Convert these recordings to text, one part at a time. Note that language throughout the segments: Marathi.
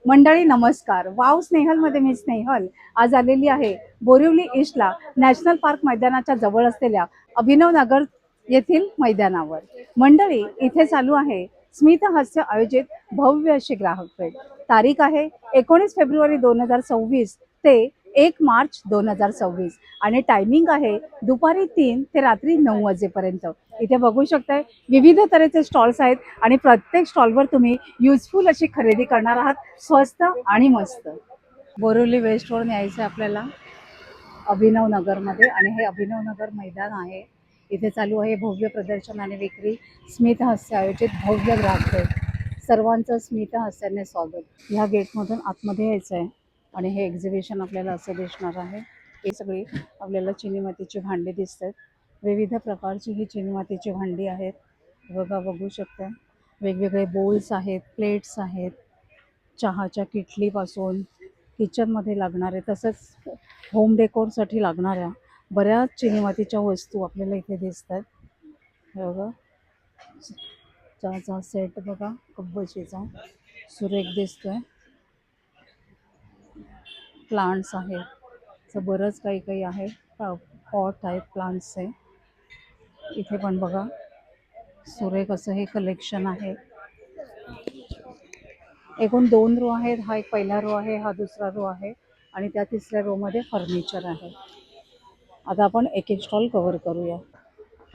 मंडळी नमस्कार. वाव स्नेहलमध्ये मी स्नेहल आज आलेली आहे बोरिवली ईस्टला नॅशनल पार्क मैदानाच्या जवळ असलेल्या अभिनव नगर येथील मैदानावर. मंडळी इथे चालू आहे स्मित हास्य आयोजित भव्य अशी ग्राहक भेट. तारीख आहे 19 फेब्रुवारी 2026 ते 1 मार्च 2026 आणि टायमिंग आहे दुपारी 3 ते रात्री 9 वाजेपर्यंत. इथे बघू शकताय विविध तऱ्हेचे स्टॉल्स आहेत आणि प्रत्येक स्टॉलवर तुम्ही युजफुल अशी खरेदी करणार आहात, स्वस्त आणि मस्त. बोरिवली वेस्टवरून यायचं आपल्याला अभिनव नगरमध्ये आणि हे अभिनव नगर मैदान आहे. इथे चालू आहे भव्य प्रदर्शन आणि विक्री. स्मित हास्य आयोजित भव्य ग्राहक भेट. सर्वांचं स्मित हास्याने स्वागत. ह्या गेटमधून आतमध्ये यायचं आहे आणि हे एक्झिबिशन आपल्याला असं दिसणार आहे. ही सगळी आपल्याला चिनी मातीची भांडी दिसतात. विविध प्रकारची ही चिनी मातीची भांडी आहेत. बघा, बघू शकता वेगवेगळे बोल्स आहेत, प्लेट्स आहेत, चहाच्या किटलीपासून किचनमध्ये लागणारे तसंच होम डेकोरसाठी लागणाऱ्या बऱ्याच चिनी मातीच्या वस्तू आपल्याला इथे दिसतात. हे बघा, चहाचा सेट बघा, कब्बशीचा सुरेख दिसतोय. प्लांट्स आहेत, असं बरंच काही काही आहे. पॉट आहेत प्लांट्सचे. इथे पण बघा सुरेख असं हे कलेक्शन आहे. एकूण 2 रो आहेत. हा एक पहिला रो आहे, हा दुसरा रो आहे आणि त्या तिसऱ्या रो मध्ये फर्निचर आहे. आता आपण एक एक स्टॉल कव्हर करूया.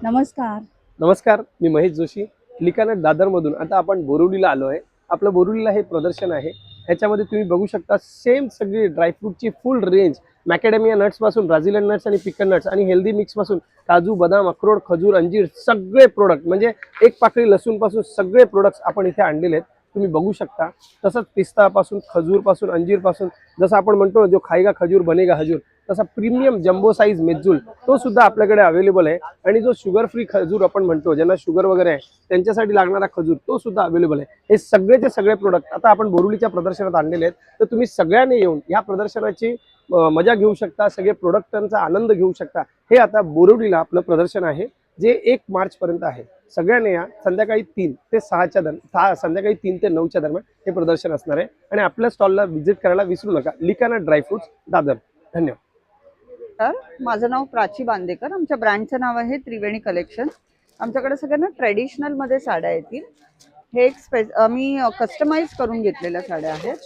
नमस्कार. नमस्कार, मी महेश जोशी, लिकानेट दादरमधून. आता आपण बोरिवलीला आलो आहे. आपलं बोरिवलीला हे प्रदर्शन आहे. ह्याच्यामध्ये तुम्ही बघू शकता सेम सगळी ड्रायफ्रूटची फुल रेंज, मॅकेडेमिया नट्सपासून ब्राझिलियन नट्स आणि पिकन नट्स आणि हेल्दी मिक्सपासून काजू, बदाम, अक्रोड, खजूर, अंजीर सगळे प्रोडक्ट म्हणजे एक पाकळी लसूणपासून सगळे प्रोडक्ट्स आपण इथे आणलेले आहेत. तुम्ही बघू शकता. तसंच पिस्तापासून, खजूरपासून, अंजीरपासून, जसं आपण म्हणतो जो खाईगा खजूर बनेगा हजूर, तसा प्रीमियम जम्बो साईज मेज्जूल तो सुद्धा आपल्याकडे अवेलेबल आहे. आणि जो शुगर फ्री खजूर आपण म्हणतो, ज्यांना शुगर वगैरे आहे त्यांच्यासाठी लागणारा खजूर तो सुद्धा अवेलेबल आहे. हे सगळेचे सगळे प्रोडक्ट आता आपण बोरिवलीच्या प्रदर्शनात आणलेले आहेत. तर तुम्ही सगळ्यांनी येऊन या प्रदर्शनाची मजा घेऊ शकता, सगळे प्रोडक्टांचा आनंद घेऊ शकता. हे आता बोरिवलीला आपलं प्रदर्शन आहे जे 1 मार्च पर्यंत आहे. सगळ्यांनी या संध्याकाळी 3 ते 6च्या दरम्यान, संध्याकाळी 3 ते 9च्या दरम्यान हे प्रदर्शन असणार आहे. आणि आपल्या स्टॉलला व्हिजिट करायला विसरू नका. लिकाना ड्रायफ्रुट्स, दादर. धन्यवाद. तर माझं नाव प्राची बांदेकर. आमच्या ब्रँडचं नाव आहे त्रिवेणी कलेक्शन. आमच्याकडे सगळ्यांना ट्रेडिशनलमध्ये साड्या येतील. हे एक मी कस्टमाइज करून घेतलेल्या साड्या आहेत.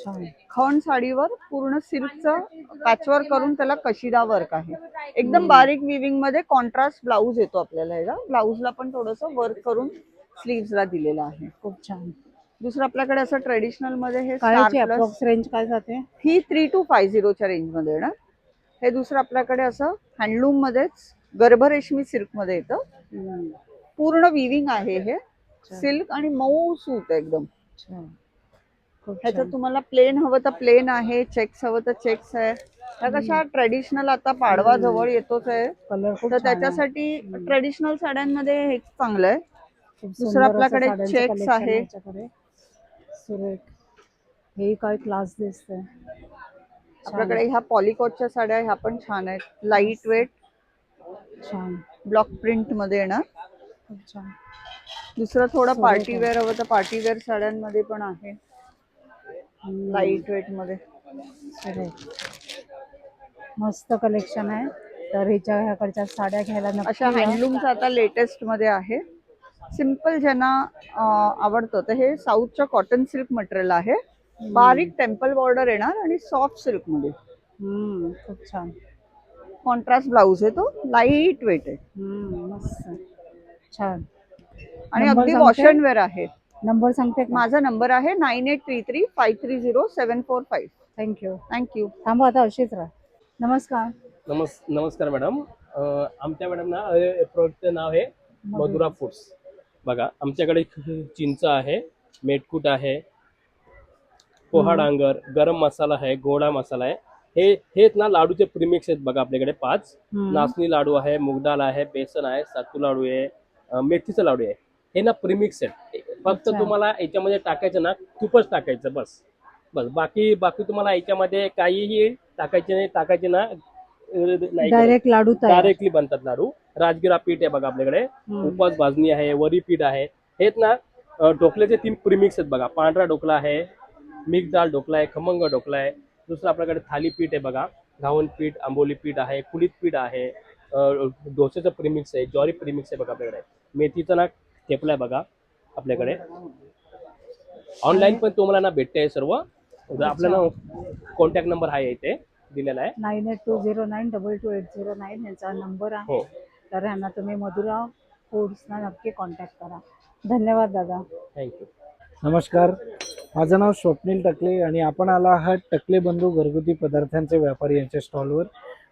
खण साडीवर पूर्ण सिल्कचं पॅचवर्क करून त्याला कशिदा वर्क आहे. एकदम बारीक विविंगमध्ये कॉन्ट्रास्ट ब्लाऊज येतो आपल्याला. ह्याला ब्लाऊजला पण थोडंसं वर्क करून स्लीव्सला दिलेलं आहे. खूप छान. दुसरं आपल्याकडे असं ट्रेडिशनलमध्ये हे कायची अप्रॉक्स रेंज काय जाते? ही 3250च्या रेंजमध्ये येणार. हे दुसरं आपल्याकडे असं हँडलूम मध्येच गर्भरेशमी सिल्क मध्ये येतं. पूर्ण विविंग आहे हे. सिल्क आणि मऊ सूत एकदम. ह्याच्यात तुम्हाला प्लेन हवं तर प्लेन आहे, चेक्स हवं तर चेक्स आहे. त्या कशा ट्रेडिशनल आता पाडवा जवळ येतोच आहे, तर त्याच्यासाठी ट्रेडिशनल साड्यांमध्ये हे चांगलं आहे. दुसरं आपल्याकडे चेक्स आहे. सुरेख, हे काय क्लास दिसतंय. आपल्याकडे ह्या पॉलिकॉटच्या साड्या ह्या पण छान आहेत. लाईट वेट, छान ब्लॉक प्रिंट मध्ये येणार. खूप छान. दुसरं थोडं पार्टी वेअर हवं तर पार्टी वेअर साड्यांमध्ये पण आहे, लाईट वेट मध्ये. मस्त कलेक्शन आहे. तर ह्याकडच्या साड्या घ्यायला अशा हँडलूमचं आता लेटेस्ट मध्ये आहे. सिम्पल ज्यांना आवडतं तर हे साऊथच्या कॉटन सिल्क मटेरियल आहे. बारीक टेम्पल बॉर्डर येणार आणि सॉफ्ट सिल्क मध्ये. खूप छान. कॉन्ट्रास्ट ब्लाऊज आहे, तो लाईट वेट आहे. मस्त छान. आणि अगदी वॉश अँड वेअर आहे. नंबर सांगते? माझा नंबर आहे 9833530745. थँक्यू. थँक्यू. थांबा आता अशीच राहा. नमस्कार. नमस्कार मॅडम. आमच्या मॅडम ना प्रोडक्टचं नाव आहे मधुरा फूड्स. बघा, आमच्याकडे चिंच आहे, मेटकूट आहे, पोहा डांगर, गरम मसाला आहे, गोडा मसाला आहे. हेच ना लाडूचे प्रीमिक्स आहेत. बघा आपल्याकडे 5 नाचणी लाडू आहे, मूगदाल आहे, बेसन आहे, सत्तू लाडू आहे, मेथीचं लाडू आहे. हे ना प्रीमिक्स आहेत. फक्त तुम्हाला याच्यामध्ये टाकायचं ना तूपच टाकायचं, बस बस. बाकी तुम्हाला याच्यामध्ये काहीही टाकायचे ना. डायरेक्ट लाडू डायरेक्टली बनतात लाडू. राजगिरा पीठ आहे बघा आपल्याकडे, उपास भाजणी आहे, वरी पीठ आहे. हेच ना ढोकल्याचे 3 प्रीमिक्स आहेत. बघा, पांढरा ढोकला आहे, मिक्स डाळ ढोकला आहे, खमंग ढोकला आहे. दुसरं आपल्याकडे थालीपीठ आहे बघा, घावन पीठ, आंबोली पीठ आहे, कुळीत पीठ आहे, डोसेचं प्रीमिक्स आहे, ज्वारी प्रीमिक्स आहे बघा आपल्याकडे. मेथीचं ना ठेपला आहे बघा आपल्याकडे. ऑनलाईन पण तुम्हाला ना भेटते सर्व. आपला ना कॉन्टॅक्ट नंबर आहे इथे दिलेला आहे. 9820922809 यांचा नंबर आहे. हो. तर ह्यांना तुम्ही मधुरा फूड्सना नक्की कॉन्टॅक्ट करा. धन्यवाद दादा. थँक्यू. नमस्कार, माझं नाव स्वप्नील टकले आणि आपण आला आहात टकले बंधू घरगुती पदार्थांचे व्यापारी यांच्या स्टॉलवर.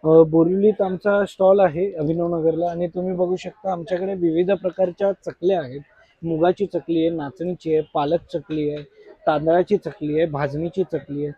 बोरिवलीत आमचा स्टॉल आहे अभिनवनगरला आणि तुम्ही बघू शकता आमच्याकडे विविध प्रकारच्या चकल्या आहेत. मुगाची चकली आहे, नाचणीची आहे, पालक चकली आहे, तांदळाची चकली आहे, भाजणीची चकली आहे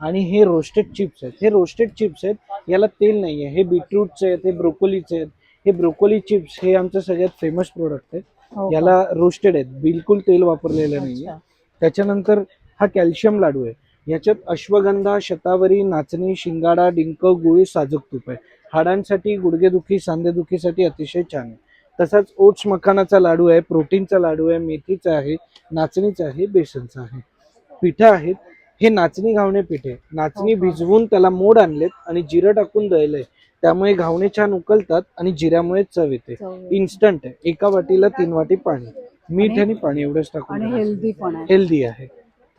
आणि हे रोस्टेड चिप्स आहेत. हे रोस्टेड चिप्स आहेत, याला तेल नाही आहे. हे बीटरूटचे आहेत, हे ब्रोकोलीचे आहेत. हे ब्रोकोली चिप्स हे आमचं सगळ्यात फेमस प्रोडक्ट आहे. हो का? याला रोस्टेड आहेत, बिलकुल तेल वापरलेलं नाही. अच्छा. त्याच्यानंतर हा कॅल्शियम लाडू आहे. याच्यात अश्वगंधा, शतावरी, नाचणी, शिंगाडा, डिंक, गुळ, साजूक तूप आहे. हाडांसाठी, गुडघेदुखी, सांधेदुखीसाठी अतिशय छान आहे. तसाच ओट्स मखानाचा लाडू आहे, प्रोटीनचा लाडू आहे, मेथीचा आहे, नाचणीचा आहे, बेसनचा आहे. पिठं आहेत. हे नाचणी घावणे पीठ आहे. नाचणी हो का? भिजवून त्याला मोड आणलेत आणि जिरं टाकून दळलंय. त्यामुळे घावणे छान उकलतात आणि जिऱ्यामुळे चव येते. इन्स्टंट आहे. एका वाटीला 3 वाटी पाणी, मीठ आणि पाणी एवढंच टाकून आणि हेल्दी पण आहे. हेल्दी आहे.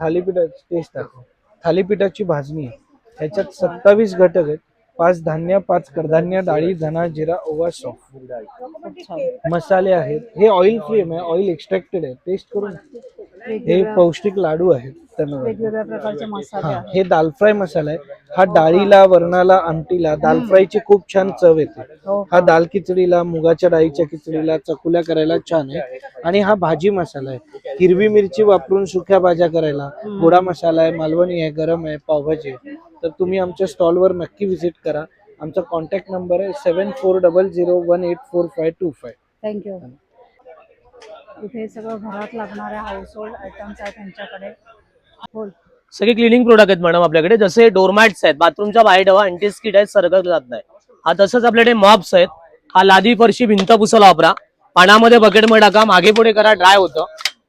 थालीपीठाची टेस्ट दाखव. थालीपीठाची भाजणी आहे. ह्याच्यात 27 घटक आहेत. 5 धान्य, 5 कडधान्य, डाळी, धना, जिरा, ओवा, सौंफ. मसाले आहेत. हे ऑइल फ्री आहे, ऑइल एक्स्ट्रॅक्टेड आहे. टेस्ट करून. हे पौष्टिक लाडू आहेत. वेगवेगळ्या प्रकारचे मसाले हा, आहेत. हे दाल फ्राय मसाला आहे. हा डाळीला, वरणाला, आमटीला दाल फ्रायची खूप छान चव येते. हो हा का? दाल खिचडीला, मुगाच्या डाळीच्या खिचडीला, चकुल्या करायला छान आहे. आणि हा भाजी मसाला आहे. हिरवी मिरची वापरून सुक्या भाज्या करायला. गोडा मसाला आहे, मालवणी आहे, गरम आहे, पावभाजी आहे. तर तुम्ही आमच्या स्टॉलवर नक्की व्हिजिट करा. आमचा कॉन्टॅक्ट नंबर आहे 7400184525. थँक्यू. इथे सगळं घरात लागणाऱ्या हाऊस होल्ड आयटम्स आहेत त्यांच्याकडे. बोल. सगळे क्लिनिंग प्रोडक्ट आहेत मॅडम आपल्याकडे. जसे डोरमॅट्स आहेत, बाथरूमच्या बाहेर ठेवा, अँटीस्किड आहेत, सरकत जात नाही. हा तसंच आपल्याकडे मॉप्स आहेत. हा लादी फरशी भिंत पुसायला वापरा. पाण्यामध्ये बकेटमध्ये टाका, मागे पुढे करा, ड्राय होतं.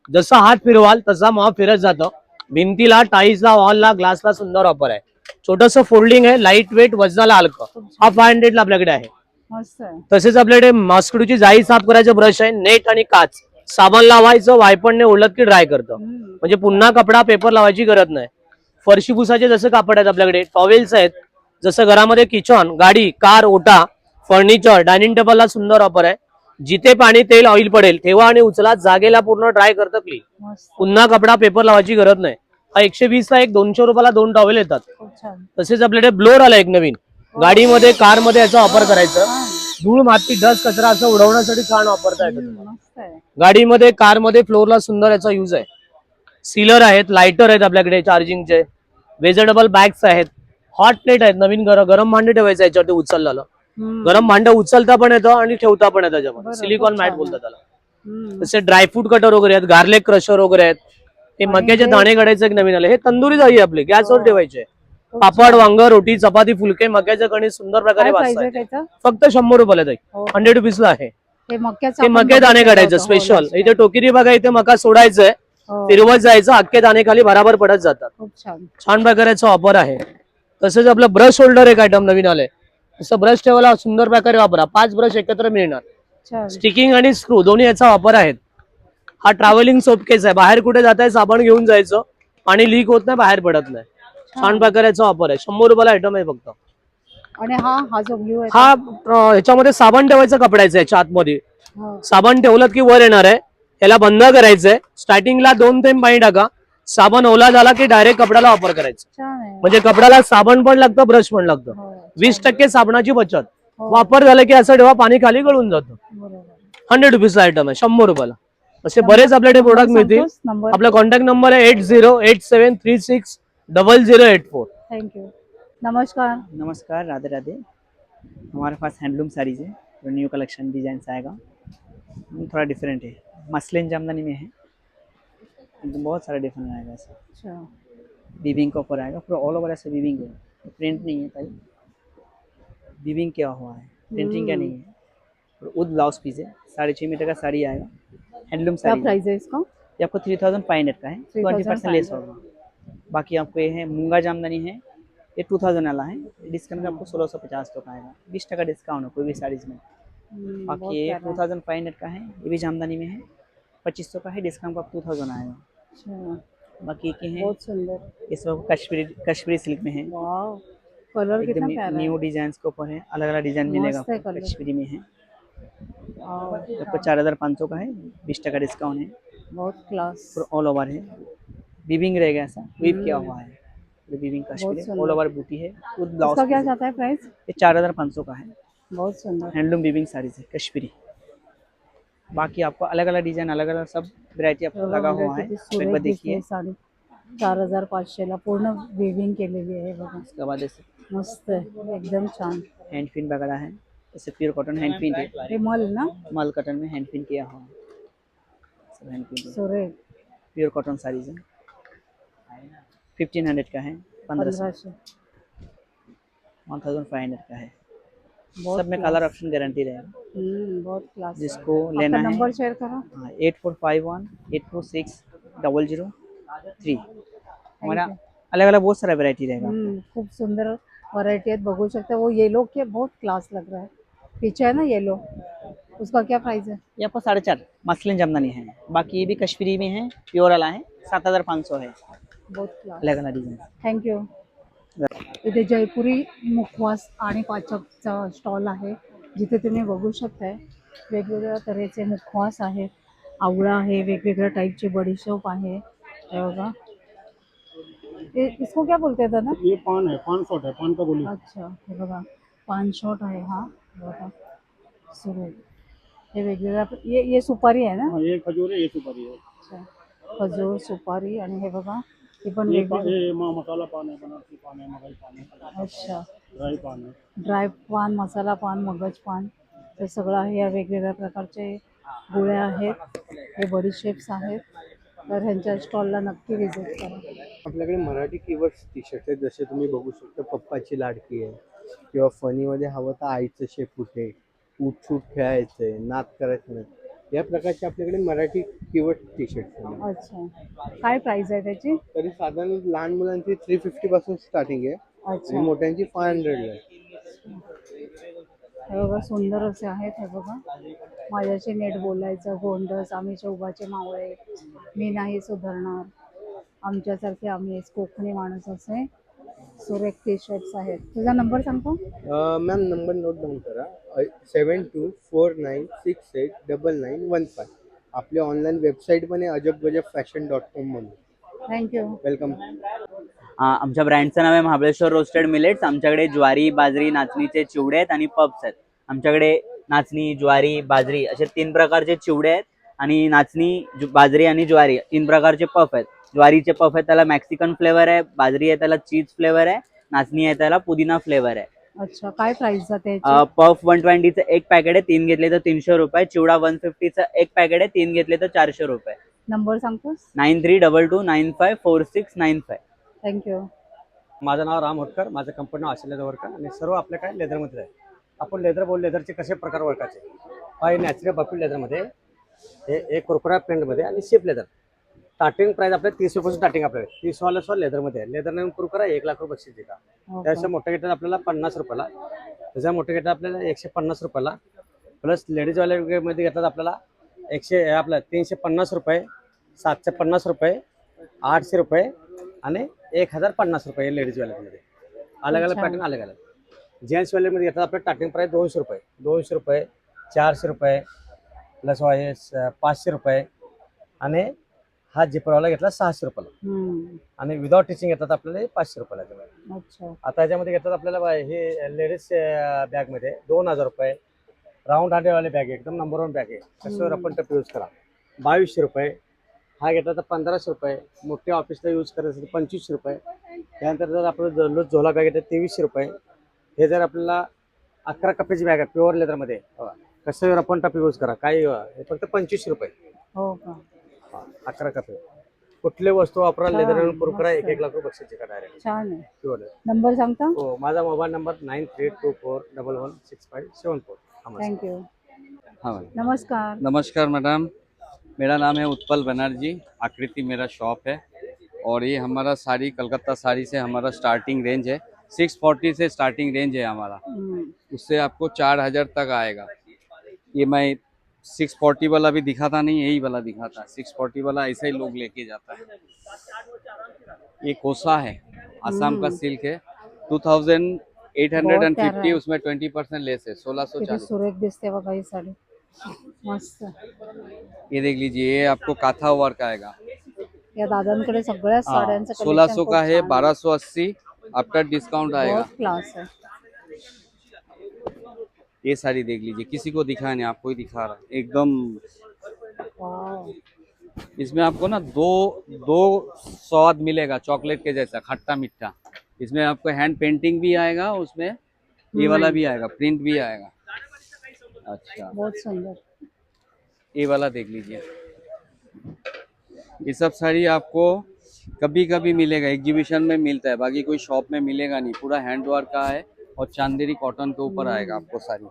जसा हात फिरवाल तसा मॉप फिरत जातं. भिंतीला, टाईल्सला, वॉलला, ग्लासला सुंदर वापर आहे. छोटस फोल्डिंग आहे, लाईट वेट, वजनाला हलकं. हा 500 ला आपल्याकडे आहे. मस्त आहे. तसेच आपल्याकडे मॉस्किटोची जाळी साफ करायचे ब्रश आहे, नेट आणि काच. साबण लावायचं, वायपणने ओढलं की ड्राय करतं. म्हणजे पुन्हा कपडा पेपर लावायची गरज नाही. फरशी पुसाचे जसं कापड आहेत आपल्याकडे. टॉवेल्स आहेत. जसं घरामध्ये किचन, गाडी, कार, ओटा, फर्निचर, डायनिंग टेबलला सुंदर वापर आहे. जिथे पाणी, तेल, ऑइल पडेल ठेवा आणि उचला, जागेला पूर्ण ड्राय करतं क्लीन. मस्त. पुन्हा कपडा पेपर लावायची गरज नाही. हा 120 ला एक, 200 रुपयाला 2 टॉवेल येतात. खूप छान. तसेच आपल्याकडे ब्लोअर आला एक नवीन. गाडीमध्ये, कारमध्ये याचा वापर करायचा. धूळ, माती, डस्ट, कचरा असं उडवण्यासाठी छान वापरता येतं. मस्त आहे. गाडीमध्ये, कारमध्ये, फ्लोअरला सुंदर याचा यूज आहे. सीलर आहेत, लायटर आहेत आपल्याकडे चार्जिंगचे. वेजेटेबल बॅग्स आहेत. हॉट प्लेट आहेत. नवीन गरम भांडे ठेवायचं याच्यावरती उचललेलं. गरम भांडं उचलता पण येतं आणि ठेवता पण येतं त्याच्यामध्ये. बरं, सिलिकॉन खूप मॅट छान. बोलतात त्याला. तसे ड्रायफ्रूट कटर वगैरे आहेत, गार्लिक क्रशर वगैरे आहेत. हे मक्याचे दाणे काढायचं एक नवीन आले. हे तंदुरी जाळी आपली गॅसवर ठेवायचे. पापड, वांग, रोटी, चपाती, फुलके, मक्याचे कणीस सुंदर प्रकारे काय प्राइस आहे वाचतात. त्याचं? फक्त 100 रुपयाला ताई. हो. 100 रुपीजला आहे. हे मक्याचं हे आपण मक्या दाणे बघितलं काढायचं होतं. स्पेशल. हो, इथे टोकरी बघा, इथे मका सोडायचंय, हो. फिरवत जायचं, अख्खे दाणे खाली बराबर पडत जातात. खूप छान. छान प्रकारचा वापर आहे. तसेच आपलं ब्रश होल्डर एक आयटम नवीन आलंय. तसं ब्रश ठेवायला सुंदर प्रकारे वापरा. 5 ब्रश एकत्र मिळणार. छान. स्टिकिंग आणि स्क्रू दोन्ही याचा वापर आहेत. हा ट्रॅव्हलिंग सोप केस आहे. बाहेर कुठे जाताय साबण घेऊन जायचं, पाणी लीक होत नाही, बाहेर पडत नाही. छान प्रकाराचा वापर आहे. 100 रुपयाला आयटम आहे फक्त. आणि हा जो ब्ल्यू आहे हा ह्याच्यामध्ये साबण ठेवायचं कपड्याचं आहे. याच्या आतमध्ये हो. साबण ठेवलं की वर येणार आहे. याला बंद करायचंय. स्टार्टिंगला 2 थेंब पाणी टाका. साबण ओला झाला की डायरेक्ट कपड्याला वापर करायचा. छान आहे. म्हणजे कपड्याला साबण पण लागतं, ब्रश पण लागतं. हो. 20% साबणाची बचत. हो. वापर झाला की असं ठेवा, पाणी खाली गळून जातं. बरोबर. 100 रुपीजचा आयटम आहे. 100 रुपयाला असे बरेच आपल्याकडे प्रोडक्ट मिळतील. नंबर. आपला कॉन्टॅक्ट नंबर आहे 8087360084. Thank you. नमस्कार. नमस्कार, राधे राधे। हमारे पास हैंडलूम साड़ीज है, जो न्यू कलेक्शन डिजाइन आएगा, थोड़ा डिफरेंट है। मसलिन जामदानी में है, तो बहुत सारा डिफरेंट आएगा ऐसा। अच्छा. वीविंग का ऊपर आएगा, पूरा ऑल ओवर ऐसे वीविंग है, प्रिंट नहीं है भाई, वीविंग क्या हुआ है, प्रिंटिंग क्या नहीं है। विद ब्लाउज पीस है, 6.5 मीटर का साड़ी आएगा, हैंडलूम क्या साड़ी। प्राइस है इसका? ये आपको 3500 का है, 20% लेस होगा। बाकी आपको ये है मूंगा जामदानी है, ये 2000 वाला है, डिस्काउंट में आपको 1650 तो का आएगा, 20% डिस्काउंट है कोई भी साड़ीज में। बहुत बाकी ये प्यारा है। 2500 का है, ये भी जामदानी में है, 2500 का है, डिस्काउंट का 2000 आएगा। अच्छा, बाकी के हैं बहुत सुंदर। ये सब कश्मीरी सिल्क में है, वाह, कलर कितना एकदम प्यारा न्यू है। डिजाइन के ऊपर है, अलग अलग डिजाइन मिलेगा मस्त है आपको, कलर। कश्मीरी में है, वाह, आपको 4500 का है, 20% डिस्काउंट है, बहुत क्लास। और ऑल ओवर है, वीविंग रहेगा, ऐसा वीव किया हुआ है, वीविंग बहुत कश्मीरी सुंदर। ऑल ओवर बूटी है, विद इसका ब्लाउज क्या पीस है। जाता है प्राइस? ये 4500 का है, बहुत सुंदर। हैंडलूम वीविंग साड़ीज है कश्मीरी। बाकी आपको अलग अलग डिजाइन, अलग अलग सब वैरायटी आपको लगा हुआ है, किती तो एक बार सुरेख दिसते देखिए। साडी। 4500 ला पूर्ण विविंग केलेली आहे बघा, उसके बाद ऐसे मस्त आहे, एकदम छान। हैंड पिन वगैरह है, जैसे प्योर कॉटन हैंड पिन है, हे मल ना, मल कॉटन में हैंड पिन किया हुआ है, सब हैंड पिन है, सुरेख। प्योर कॉटन साड़ीज है, 1500 का है, 1500, 1500। 1500 का है, बहुत सब में class। कलर ऑप्शन गारंटी रहेगा। बहुत क्लास। जिसको आपका लेना है नंबर शेयर करो। 8451846003। हमारा Thank you। अलग अलग बहुत सारा वैरायटी रहेगा। खूप सुंदर वैरायटी है, बघू सकते हो। वो येलो के बहुत क्लास लग रहा है, पीछे है ना येलो, उसका क्या प्राइस है? ये आपको 4.5 मसलिन जामदानी है, बाकी ये भी कश्मीरी में है, प्योर वाला है, 7500 है, बहुत क्लास। अलग अलग डिजाइन। थँक्यू। इथे जयपुरी मुखवास आणि पाचकचा स्टॉल आहे, जिथे तुम्ही बघू शकताय वेगवेगळ्या तऱ्हेचे मुखवास आहेत, आवळा आहे, वेगवेगळ्या टाईपची बडीशोप आहे, हे बघा। इसको क्या बोलते हैं दादा? ये पान है, पान शॉट है, पान का गोली। अच्छा, हे बघा, पान शॉट आहे हा, हे बघा, सुरेख। हे वेगवेगळ्या, ये सुपारी आहे ना? हाँ, ये खजूर है, ये सुपारी है। अच्छा, खजूर, सुपारी, आणि हे बघा, हे पण ये वेगवेगळे। ये मसाला पान है, बनारसी पान है, मगही पान है, अच्छा, ड्राई पान है। ड्राय पान, मसाला पान, मगज पान, हे सगळं आहे। या वेगवेगळ्या प्रकारचे गोळ्या आहेत, हे बडीशेप्स आहेत, तर ह्यांच्या स्टॉलला नक्की व्हिजिट करा। आपल्याकडे मराठी कीवर्ड्स टी शर्ट आहेत, जसे तुम्ही बघू शकता पप्पाची लाडकी आहे, किंवा फनीमध्ये हवं तर आईचं शेपूट आहे, उठसूट खेळायचं आहे, नाद करायचं नाही, या प्रकारचे आपल्याकडे मराठी कीवर्ड टी शर्ट आहेत। अच्छा, काय प्राइस आहे त्याची? तरी साधारण लहान मुलांची 350 पासून स्टार्टिंग आहे आणि अच्छा, मोठ्यांची 500 आहे। हे बघा, सुंदर असे आहेत, हे बघा। माझ्याशी नीट बोलायचं, गोंडस, आम्ही चौघाचे मावळे, मी नाही सुधारणार, आमच्यासारखे आम्ही कोकणी माणूस, असे सुरेख टी शर्ट्स आहेत। तुझा नंबर सांगतो? मॅम नंबर नोट डाऊन करा, 7249689915। आपली ऑनलाईन वेबसाईट पण आहे ajabgajabfashion.com म्हणून। थँक्यू। वेलकम। आमच्या ब्रँडचं नाव आहे महाबळेश्वर रोस्टेड मिलेट्स। आमच्याकडे ज्वारी, बाजरी, नाचणीचे चिवडे आहेत आणि पफ्स आहेत। आमच्याकडे नाचणी, ज्वारी, बाजरी असे 3 प्रकारचे चिवडे आहेत आणि नाचणी, बाजरी आणि ज्वारी 3 प्रकारचे पफ आहेत। ज्वारीचे पफ आहेत त्याला मॅक्सिकन फ्लेवर आहे, बाजरी आहे त्याला चीज फ्लेवर आहे, नाचणी आहे त्याला पुदिना फ्लेवर आहे। अच्छा, काय प्राइस जाते याची? पफ 120चं एक पॅकेट आहे, 3 घेतले तर 300 रुपये। चिवडा 150चं एक पॅकेट आहे, 3 घेतले तर 400 रुपये। नंबर सांगतोस? 9322954695। थँक्यू। माझं नाव राम होटकर, माझं कंपनी नाव आशिष लेदर वर्कर आणि सर्व आपल्याकडे लेदरमध्ये आहे। आपण लेदरचे कसे प्रकार ओळखायचे? हा नॅचरल बफिल लेदरमध्ये, हे एक कुरकुरा प्रिंटमध्ये आणि शिप लेदर। स्टार्टिंग प्राइस आपल्या 30 रुपये स्टार्टिंग, आपल्याकडे 30 वाला स्टॉल लेदरमध्ये आहे। लेदर नवीन कुरकुरा 1 लाख रुपये बक्षीस देतात। त्यापेक्षा मोठं घेतात आपल्याला 50 रुपयाला, त्याच्या मोठं घेतात आपल्याला 150 रुपयाला, प्लस लेडीजवाल्यामध्ये घेतात आपल्याला 350 रुपये, 750 रुपये, 800 रुपये आणि 1050 रुपये लेडीजवाल्यामध्ये। अलग अलग पॅटर्न अलग अलग। जेंट्सवाल्यामध्ये घेतात आपल्या स्टार्टिंग प्राइस 200 रुपये, 200 रुपये, 400 रुपये, प्लस 500 रुपये आणि हा जिपरवाला घेतला 600 रुपयाला आणि विदाउट टिचिंग घेतात आपल्याला 500 रुपयाला। अच्छा, आता याच्यामध्ये घेतात आपल्याला हे लेडीज बॅगमध्ये 2000 रुपये, राऊंड हँडलवाले बॅग, एकदम नंबर 1 बॅग आहे, कशावर आपण टप यूज करा, 2200 रुपये। हा घेतला तर 1500 रुपये, मोठ्या ऑफिसला यूज करायचं तर 2500 रुपये। त्यानंतर जर आपलं झोला बॅग येतं 2300 रुपये। हे जर आपल्याला 11 कप्प्याची बॅग आहे प्युअर लेदरमध्ये, कशावर आपण टप यूज करा, काही हे फक्त 2500 रुपये। हो का? 11 कप्पे, कुठली वस्तू वापरा लेदर कुरकुरा मस्त 1 लाख रुपये बक्षीस देतात डायरेक्ट छान आहे। प्युअर। नंबर सांगता? हो, माझा मोबाईल नंबर 9324116574। थँक्यू। हाँ नमस्कार। नमस्कार मैडम, मेरा नाम है उत्पल बनर्जी, आकृति मेरा शॉप है। और ये हमारा साड़ी कलकत्ता साड़ी से हमारा स्टार्टिंग रेंज है 640 से स्टार्टिंग रेंज है हमारा। उससे आपको 4000 तक आएगा। ये मैं 640 वाला भी दिखाता नहीं, यही वाला दिखाता। 640 वाला ऐसे ही लोग लेके जाता है। ये कोसा है, आसाम का सिल्क है, 2850, उसमें 20% लेस है, किती 1640। सुरेख दिसते बघा ही साडी, मस्त। ये देख लीजिए, ये आपको काथा वर्क आएगा। या दादांकडे सगळ्या हाँ, साड्यांचं 1600 का है, 1280 आफ्टर डिस्काउंट आएगा। बहुत क्लास है। ये साड़ी देख लीजिए, किसी को दिखा नहीं, आपको ही दिखा रहा है, एकदम। वाव, इसमें आपको ना दो स्वाद मिलेगा, चॉकलेट के जैसा, खट्टा मीठा। इसमें आपको हैंड पेंटिंग भी आएगा, उसमें ये वाला भी आएगा, प्रिंट भी आएगा। अच्छा, बहुत सुंदर। ये वाला देख लीजिए। ये सब साड़ी आपको कभी कभी मिलेगा, एग्जीबिशन में मिलता है, बाकी कोई शॉप में मिलेगा नहीं। पूरा हैंड वर्क का है और चांदेरी कॉटन के ऊपर आएगा आपको साड़ी।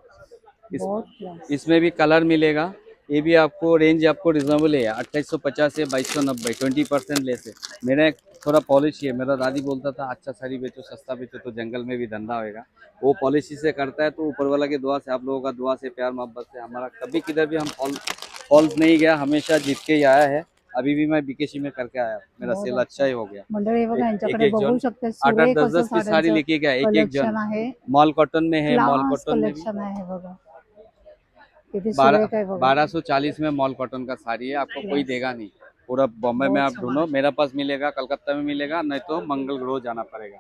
बहुत क्लास। इसमें भी कलर मिलेगा। ये भी आपको रेंज आपको रिजनेबल है, 2850 से 2290, 20% लेस है। मेरा एक थोड़ा पॉलिसी है, मेरा दादी बोलता था अच्छा साड़ी बेचो, सस्ता बेचो, तो जंगल में भी धंधा होएगा। वो पॉलिसी से करता है, तो ऊपर वाला की दुआ से, आप लोगों का दुआ से, प्यार मोहब्बत से हमारा कभी किधर भी हम फॉल्स नहीं गया, हमेशा जीत के ही आया है। अभी भी मैं बीकेसी में करके आया, मेरा बहुत सेल अच्छा। अच्छा ही हो गया। मंडळी बघा, एक- यांच्याकडे एक बघू जण शकते 8-8, सुरेख 10-10 असं की साड़ी साड्यांचं लेके गया, एक कलेक्शन जण। आहे, मॉल कॉटन में है, मॉल क्लास कॉटन में भी कलेक्शन आहे बघा, किती सुरेख आहे बघा। 1240 में मॉल कॉटन का साड़ी है, आपको कोई देगा नहीं। पूरा बॉम्बे में बहुत आप ढूंढो, मेरा पास मिलेगा, कलकत्ता में मिलेगा, नहीं तो मंगल ग्रोव जाना पड़ेगा।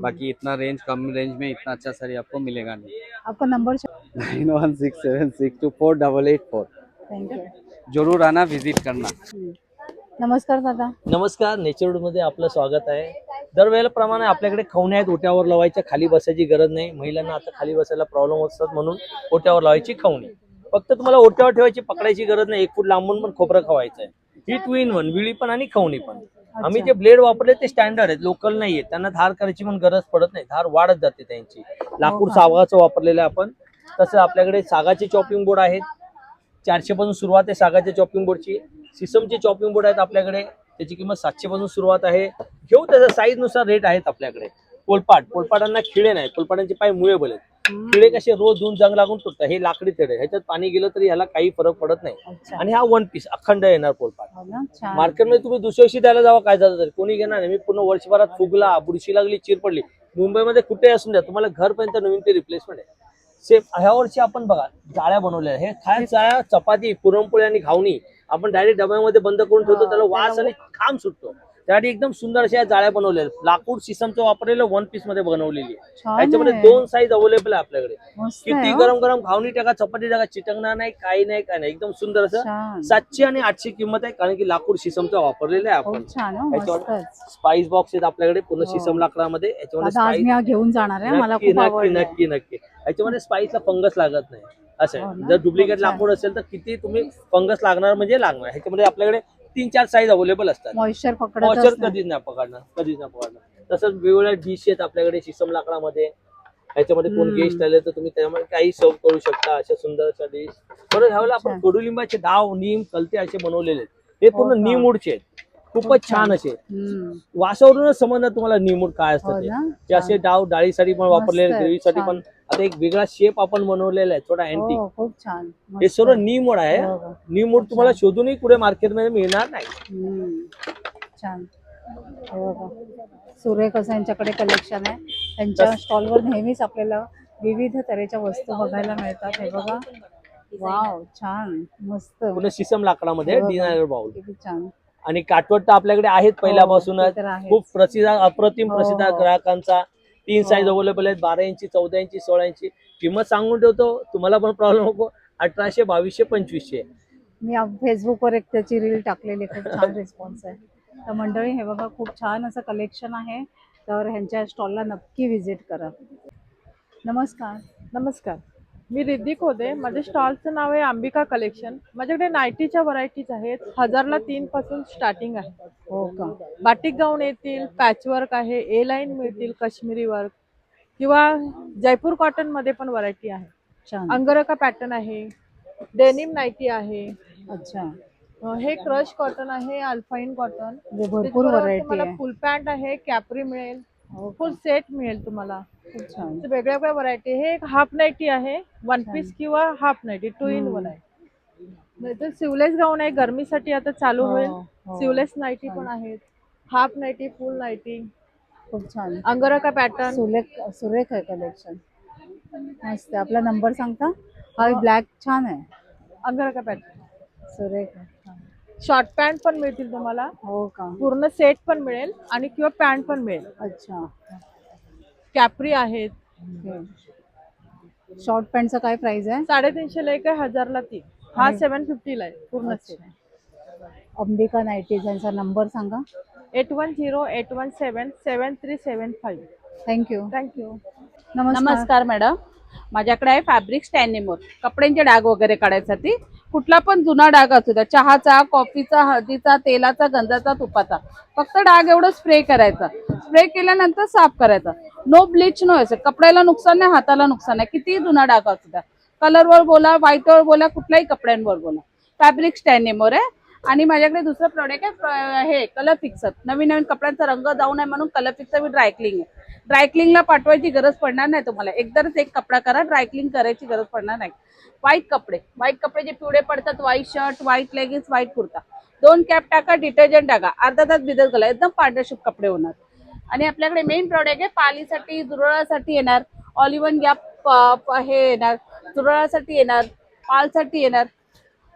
बाकी इतना रेंज, कम रेंज में इतना अच्छा साड़ी आपको मिलेगा नहीं। आपका नंबर 9167624884। Thank you. जरूर आना, विजिट करना। नमस्कार दादा। नमस्कार, नेचरवूड मध्ये आपलं स्वागत आहे। दरवेळेला प्रमाणे आपल्याकडे खवण्या आहेत, ओट्यावर लावायच्या, खाली बसायची गरज नाही। महिलांना आता खाली बसायला प्रॉब्लेम असतात, म्हणून ओट्यावर लावायची खवणी। फक्त तुम्हाला ओट्यावर ठेवायची, पकडायची गरज नाही। 1 फूट लांबून पण खोबरं खवायचं आहे। ही 2 in 1, विळी पण आणि खवणी पण। आम्ही जे ब्लेड वापरले ते स्टँडर्ड आहेत, लोकल नाहीये, त्यांना धार करायची पण गरज पडत नाही, धार वाढत जाते त्यांची। लाकूड सागाचं वापरलेलं आहे आपण। तसं आपल्याकडे सागाचे चॉपिंग बोर्ड आहेत, 400 पासून सुरुवात आहे सागाच्या चॉपिंग बोर्डची। सिसमचे चॉपिंग बोर्ड आहेत आपल्याकडे, त्याची किंमत 700 पासून सुरुवात आहे। घेऊ त्याच्या साईज नुसार रेट आहेत आपल्याकडे। पोलपाटांना खिळे नाही, पोलपाटांचे पाय मुळेबल आहेत। खिळे कसे रोज धुवून जंग लागून तुटतात, हे लाकडी थडे, ह्याच्यात पाणी गेलं तरी ह्याला काही फरक पडत नाही। आणि हा 1 पीस अखंड येणार पोलपाट। मार्केटमध्ये तुम्ही दुसऱ्या दिवशी द्यायला जावा, काय झालं तरी कोणी घेणार नाही। मी पूर्ण वर्षभरात फुगला, बुरशी लागली, चीर पडली, मुंबईमध्ये कुठे असून द्या, तुम्हाला घरपर्यंत नवीन ते रिप्लेसमेंट आहे। सेम ह्या वर्षी आपण बघा जाळ्या बनवल्या, हे खायच्या चपाती, पुरणपोळी आणि घावणी आपण डायरेक्ट डब्यामध्ये बंद करून ठेवतो, त्याला वास आणि खाम सुटतो। त्यासाठी एकदम सुंदर अशा जाळ्या बनवलेल्या, लाकूड सिसमचं वापरलेलं 1 पीस मध्ये बनवलेली आहे। याच्यामध्ये 2 साईज अवेलेबल आहे आपल्याकडे। किती गरम गरम घावणी टाका, चपाती टाका, चिटकणार नाही, काही नाही, काय नाही, एकदम सुंदर असं। 700 आणि 800 किंमत आहे, कारण की लाकूड सिसमचं वापरलेलं आहे आपण। स्पाइस बॉक्स आहेत आपल्याकडे पूर्ण सिसम लाकडामध्ये। याच्यामध्ये घेऊन जाणार आहे, मला खूप आवडलं। नक्की याच्यामध्ये स्पाइसला फंगस लागत नाही, असं आहे। जर डुप्लिकेट लाकूड असेल तर किती तुम्ही फंगस लागणार म्हणजे लागणार। ह्याच्यामध्ये आपल्याकडे 3-4 साईज अवेलेबल असतात। मॉइश्चर कधीच नाही पकडणार। तसंच वेगवेगळ्या डिश आहेत आपल्याकडे सिसम लाकडामध्ये। ह्याच्यामध्ये कोण गेस्ट आले तर तुम्ही त्यामध्ये काही सर्व करू शकता, अशा सुंदर अशा डिश। बरं, ह्यावेळेला आपण कडुलिंबाचे डाव, नीम, कलते असे बनवलेले आहेत। हे पूर्ण नीमूडचे आहेत, खूपच छान असे। वासावरूनच समजणार तुम्हाला नीमूड काय असतं ते असे डाव डाळीसाठी पण वापरलेले, ग्रेव्हीसाठी पण। आता एक वेगळा शेप आपण बनवलेला आहे, थोडा अँटिक, खूप छान। हे सर्व नीमूड आहे। नीमूड तुम्हाला शोधूनही पुढे मार्केटमध्ये मिळणार नाही। छान, सुरेख असं यांच्याकडे कलेक्शन आहे। त्यांच्या स्टॉलवर नेहमीच आपल्याला विविध तऱ्हेच्या वस्तू बघायला मिळतात। हे बघा, वाव, छान, मस्त। पुन्हा सिसम लाकडामध्ये डिझायनर बाउल किती छान। आणि काटवट तर आपल्याकडे आहेत पहिल्यापासूनच, खूप प्रसिद्ध, अप्रतिम प्रसिद्ध ग्राहकांचा। 3 साईज अवेलेबल आहेत, 12 इंची, 14 इंची, 16 इंची। किंमत सांगून ठेवतो, तुम्हाला पण प्रॉब्लेम नको, 1800, 2200, 2500। मी फेसबुकवर एक त्याची रील टाकलेली, खूप छान रिस्पॉन्स आहे। तर मंडळी, हे बघा, खूप छान असं कलेक्शन आहे, तर ह्यांच्या स्टॉलला नक्की व्हिजिट करा। नमस्कार। नमस्कार, मी रिद्धी खोदे, माझ्या स्टॉलचं नाव आहे अंबिका कलेक्शन। माझ्याकडे नायटीच्या व्हरायटीज आहेत, 1000 ला 3 पासून स्टार्टिंग आहे। हो का? बाटिक गाऊन येतील, पॅचवर्क आहे, ए लाईन मिळतील, काश्मीरी वर्क किंवा जयपूर कॉटन मध्ये पण व्हरायटी आहे। अंगरखा पॅटर्न आहे, डेनिम नायटी आहे। अच्छा, हे क्रश कॉटन आहे, अल्फाईन कॉटन. म्हणजे भरपूर व्हरायटी तुम्हाला आहे. फुल पॅन्ट आहे, कॅपरी मिळेल, हो का? फुल सेट मिळेल तुम्हाला. खूप छान. तर वेगळ्या वेगळ्या व्हरायटी. हे एक हाफ नाईटी आहे, वन पीस किंवा हाफ नाईटी 2 in 1 आहे. नाहीतर सिवलेस गाऊन आहे, गरमीसाठी आता चालू होईल. हो. सिवलेस नाईटी पण आहेत, हाफ नाईटी, फुल नाईटी, खूप छान. अंगरखा पॅटर्न. सुरेख आहे कलेक्शन. मस्त. आपला नंबर सांगता? हा ब्लॅक छान आहे. अंगरखा पॅटर्न. सुरेख आहे. शॉर्ट पॅन्ट पण मिळतील तुम्हाला, हो का? पूर्ण सेट पण मिळेल आणि किंवा पॅन्ट पण मिळेल. अच्छा. कॅपरी आहेत. शॉर्ट पॅन्टचा काय प्राइस आहे? 350 ला एक आहे, 1000 ला 3. हा 750 ला आहे पूर्ण सेट. अंबिका नाईटीज यांचा नंबर सांगा. 8108177375. थँक्यू. थँक्यू. नमस्कार मॅडम, माझ्याकडे आहे फॅब्रिक स्टॅनिमोर, कपड्यांचे डाग वगैरे काढायसाठी. कुठला पण जुना डाग असू द्या, चहाचा, कॉफीचा, हळदीचा, तेलाचा, गंधाचा, तुपाचा, फक्त डाग एवढं स्प्रे करायचा. स्प्रे केल्यानंतर साफ करायचा. No bleach, no acid. कपड्याला नुकसान नाही, हाताला नुकसान नाही. किती जुना डाग असू द्या, कलरवर बोला, व्हाईटवर बोला, कुठल्याही कपड्यांवर बोला, फॅब्रिक स्टॅनिमोर आहे. आणि माझ्याकडे दुसरं प्रोडक्ट आहे, हे कलर फिक्सर. नवीन नवीन कपड्यांचा रंग जाऊ नये म्हणून कलर फिक्सर विथ ड्रायक्लिंग आहे. ड्रायक्लिंगला पाठवायची गरज पडणार नाही तुम्हाला. एकदाच एक कपडा करा, ड्रायक्लिंग करायची गरज पडणार नाही. व्हाईट कपडे जे पिवळे पडतात, white shirt, white leggings, white kurta, 2 cap टाका, डिटर्जंट टाका, अर्धा तास भिजत घाला, एकदम पांढरशुभ कपडे होणार. आणि आपल्याकडे मेन प्रोडक्ट आहे पालीसाठी, जुरळासाठी येणार, ऑलिव्हन गॅप हे येणार, जुरळासाठी येणार, पालसाठी येणार,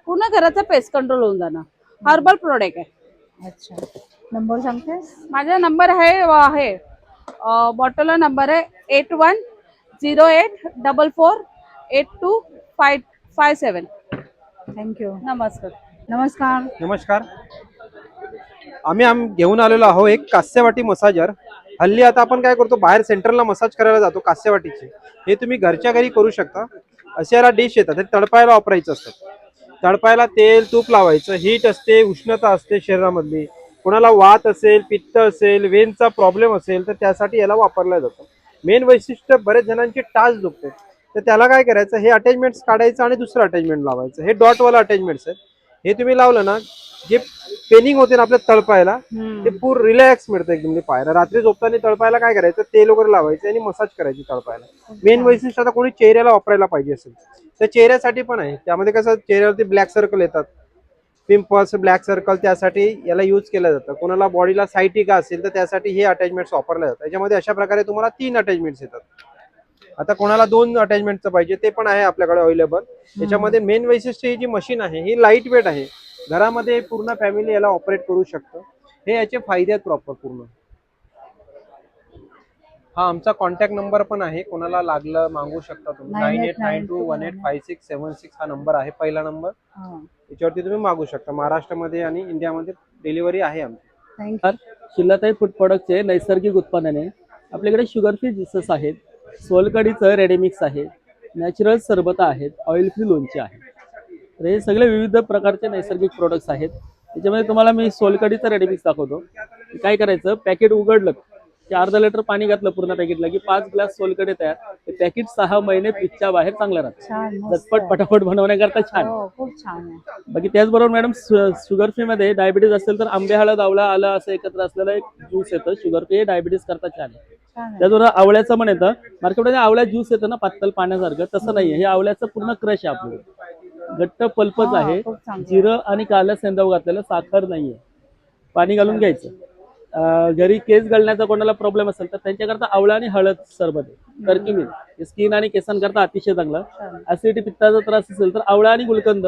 पूर्ण घराचा पेस्ट कंट्रोल होऊन जाणार. हर्बल प्रोडक्ट आहे. अच्छा. नंबर सांगते? माझा नंबर आहे बॉटलला नंबर आहे 8108448257. थँक्यू. नमस्कार. नमस्कार. नमस्कार. आम्ही घेऊन आलेलो आहोत एक कास्यवाटी मसाजर. हल्ली आता आपण काय करतो, बाहेर सेंटरला मसाज करायला जातो कास्यवाटीचे. हे तुम्ही घरच्या घरी करू शकता. असे याला डिश येतात, ते तळपायला वापरायचं असतं. तळपायला तेल तूप लावायचं. हीट असते, उष्णता असते शरीरामधली. कोणाला वात असेल, पित्त असेल, वेनचा प्रॉब्लेम असेल तर त्यासाठी याला वापरलं जातं. मेन वैशिष्ट्य, बरेच जणांची टाच दुखते तर त्याला काय करायचं, हे अटॅचमेंट्स काढायचं आणि दुसरं अटॅचमेंट लावायचं. हे डॉटवाला अटॅचमेंट्स आहेत. हे तुम्ही लावलं ना, जे पेनिंग होते ना आपल्या तळपायला, ते पूर्ण रिलॅक्स मिळतं एकदम पायाला. रात्री झोपताना तळपायला काय करायचं, तेल वगैरे लावायचं आणि मसाज करायची तळपायला. मेन वैशिष्ट्य, आता कोणी चेहऱ्याला वापरायला पाहिजे असेल तर चेहऱ्यासाठी पण आहे. त्यामध्ये कसं चेहऱ्यावरती ब्लॅक सर्कल येतात, पिंपल्स, ब्लॅक सर्कल, त्यासाठी याला यूज केलं जातं. कोणाला बॉडीला सायटिका असेल तर त्यासाठी हे अटॅचमेंट्स वापरले जातात. याच्यामध्ये अशा प्रकारे तुम्हाला 3 अटॅचमेंट्स येतात. आता कोणाला 2 अटॅचमेंटचं पाहिजे ते पण आहे आपल्याकडे अवेलेबल. याच्यामध्ये मेन वैशिष्ट्य, ही जी मशीन आहे ही लाईट वेट आहे. घरामध्ये पूर्ण फॅमिली याला ऑपरेट करू शकतो. हे याचे फायदे आहेत प्रॉपर पूर्ण. हा आमचा कॉन्टॅक्ट नंबर पण आहे, कोणाला लागलं मागू शकता तुम्ही. 9892185676 हा नंबर आहे, पहिला नंबर. याच्यावरती तुम्ही मागू शकता. महाराष्ट्रामध्ये आणि इंडियामध्ये डिलिव्हरी आहे आमची. शिलाताई फूड प्रोडक्टचे नैसर्गिक उत्पादने आपल्याकडे शुगर फ्री ज्युसेस आहेत, सोलकडीचं रेडीमिक्स आहे, नॅचरल सरबत आहेत, ऑइल फ्री लोणचे आहे. तर हे सगळे विविध प्रकारचे नैसर्गिक प्रोडक्ट्स आहेत. त्याच्यामध्ये तुम्हाला मी सोलकडीचं रेडीमिक्स दाखवतो. काय करायचं, पॅकेट उघडलं की अर्धा लिटर पाणी घातलं पूर्ण पॅकेटला की 5 ग्लास सोलकडे तयार. ते पॅकेट 6 महिने फ्रीजच्या बाहेर चांगलं राहतं. झटपट पटापट बनवण्याकरता छान. खूप छान आहे. बाकी त्याचबरोबर मॅडम, शुगर फ्री मध्ये डायबिटीज असेल तर आंबे, हळद, आवळा, आलं असं एकत्र असलेलं एक ज्यूस येतं शुगर फ्री. हे डायबिटीज करता छान आहे. त्याचबरोबर आवळ्याचं पण येतं. मार्केटमध्ये आवळ्या ज्यूस येतं ना पातळ पाण्यासारखं, तसं नाहीये. हे आवळ्याचं पूर्ण क्रश आहे आपलं, घट्ट पल्पच आहे. जिरं आणि काला सेंदाव घातलेलं, साखर नाहीये. पाणी घालून घ्यायचं. घरी केस गळण्याचा कोणाला प्रॉब्लेम असेल तर त्यांच्याकरता आवळा आणि हळद सरबत आहे, कर्क्युमिन. स्किन आणि केसांकरता अतिशय चांगलं. ऍसिडिटी, पित्ताचा त्रास असेल तर आवळा आणि गुलकंद